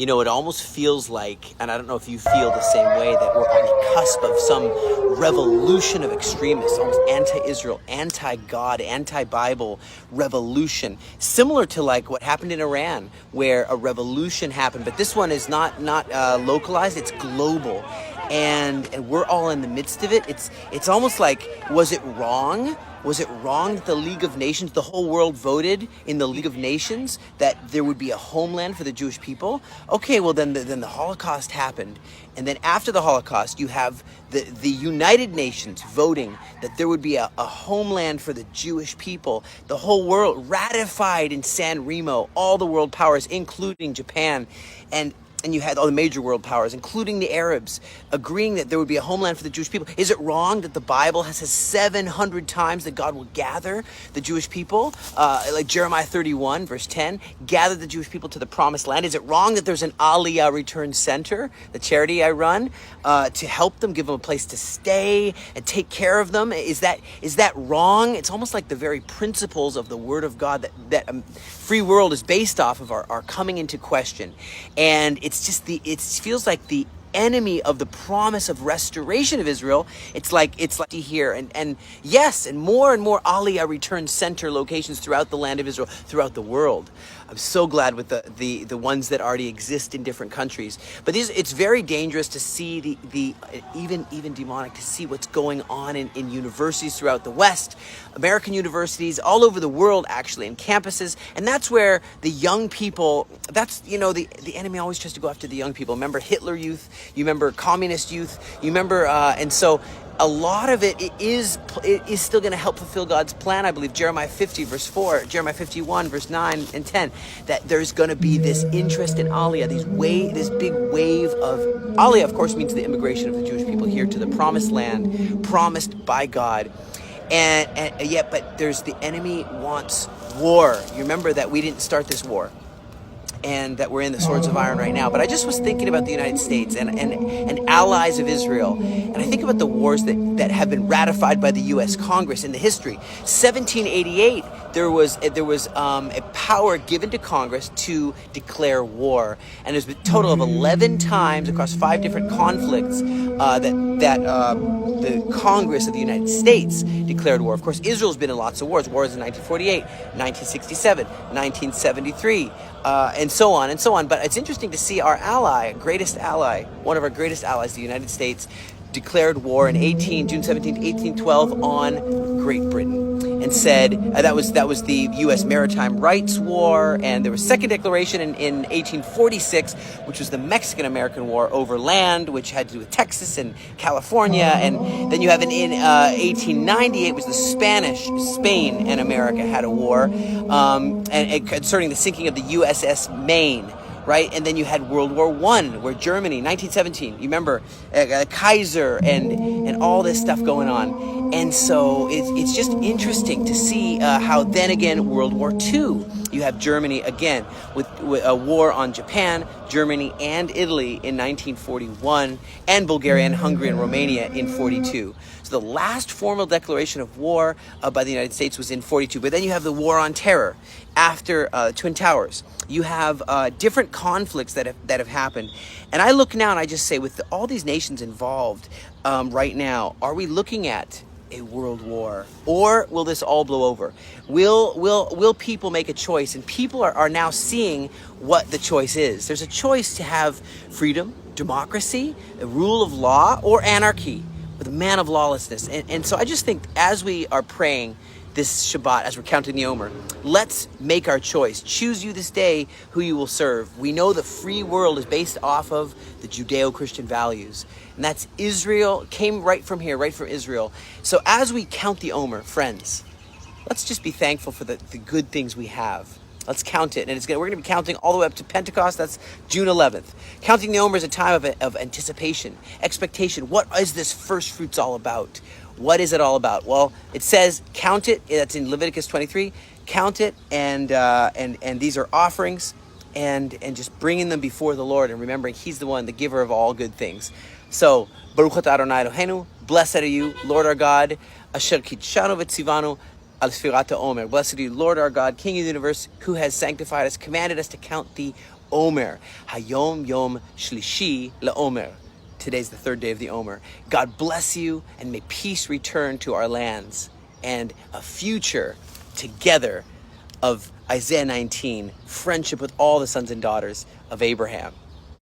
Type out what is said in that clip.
It almost feels like, and I don't know if you feel the same way, that we're on the cusp of some revolution of extremists, almost anti-Israel, anti-God, anti-Bible revolution, similar to like what happened in Iran, where a revolution happened. But this one is not localized; it's global, and we're all in the midst of it. It's almost like, was it wrong? Was it wrong that the League of Nations, the whole world voted in the League of Nations that there would be a homeland for the Jewish people? Okay, well then the Holocaust happened. And then after the Holocaust, you have the United Nations voting that there would be a homeland for the Jewish people. The whole world ratified in San Remo, all the world powers, including Japan. And you had all the major world powers, including the Arabs, agreeing that there would be a homeland for the Jewish people. Is it wrong that the Bible says 700 times that God will gather the Jewish people? Like Jeremiah 31, verse 10, gather the Jewish people to the promised land. Is it wrong that there's an Aliyah Return Center, the charity I run, to help them, give them a place to stay and take care of them? Is that wrong? It's almost like the very principles of the Word of God that free world is based off of are coming into question. And it's just it feels like the enemy of the promise of restoration of Israel. It's like here and yes, and more Aliyah Return Center locations throughout the land of Israel, throughout the world. I'm so glad with the ones that already exist in different countries. But it's very dangerous to see the even demonic, to see what's going on in universities throughout the West, American universities, all over the world actually, in campuses. And that's where the young people, the enemy always tries to go after the young people. Remember Hitler Youth, you remember communist youth, you remember, and so a lot of it is still going to help fulfill God's plan. I believe Jeremiah 50 verse 4, Jeremiah 51 verse 9 and 10, that there's going to be this interest in Aliyah, this big wave of Aliyah. Of course, means the immigration of the Jewish people here to the promised land, promised by God. And yet, but the enemy wants war. You remember that we didn't start this war, and that we're in the swords of iron right now. But I just was thinking about the United States and allies of Israel. And I think about the wars that have been ratified by the U.S. Congress in the history. 1788, there was a power given to Congress to declare war. And there's a total of 11 times across 5 different conflicts that the Congress of the United States declared war. Of course, Israel's been in lots of wars. Wars in 1948, 1967, 1973, and so on and so on. But it's interesting to see our ally, greatest ally, one of our greatest allies, the United States, declared war in June 17, 1812 on Great Britain, and said that was the U.S. Maritime Rights War. And there was a second declaration in 1846, which was the Mexican-American War over land, which had to do with Texas and California. And then you have in 1898 was the Spain and America had a war, and concerning the sinking of the USS Maine. Right, and then you had World War I, where Germany, 1917, you remember Kaiser and all this stuff going on. And so it's just interesting to see how then again World War II, you have Germany again with a war on Japan, Germany and Italy in 1941, and Bulgaria and Hungary and Romania in 42. So the last formal declaration of war by the United States was in 42. But then you have the war on terror after Twin Towers. You have different conflicts that have happened. And I look now and I just say, with all these nations involved right now, are we looking at a world war, or will this all blow over? Will people make a choice? And people are now seeing what the choice is. There's a choice to have freedom, democracy, the rule of law, or anarchy with a man of lawlessness. And so I just think, as we are praying this Shabbat, as we're counting the Omer, let's make our choice. Choose you this day who you will serve. We know the free world is based off of the Judeo-Christian values. And that's Israel, came right from here, right from Israel. So as we count the Omer, friends, let's just be thankful for the good things we have. Let's count it. And we're going to be counting all the way up to Pentecost. That's June 11th. Counting the Omer is a time of anticipation, expectation. What is this first fruits all about? What is it all about? Well, it says, count it. That's in Leviticus 23. Count it, and these are offerings, and just bringing them before the Lord, and remembering He's the one, the giver of all good things. So, Baruch atah Adonai Eloheinu, blessed are you, Lord our God, Asher kitshanu v'tzivanu al sfirat Omer. Blessed are you, Lord our God, King of the universe, who has sanctified us, commanded us to count the Omer. Hayom Yom Shlishi LaOmer. Today's the third day of the Omer. God bless you, and may peace return to our lands and a future together of Isaiah 19, friendship with all the sons and daughters of Abraham.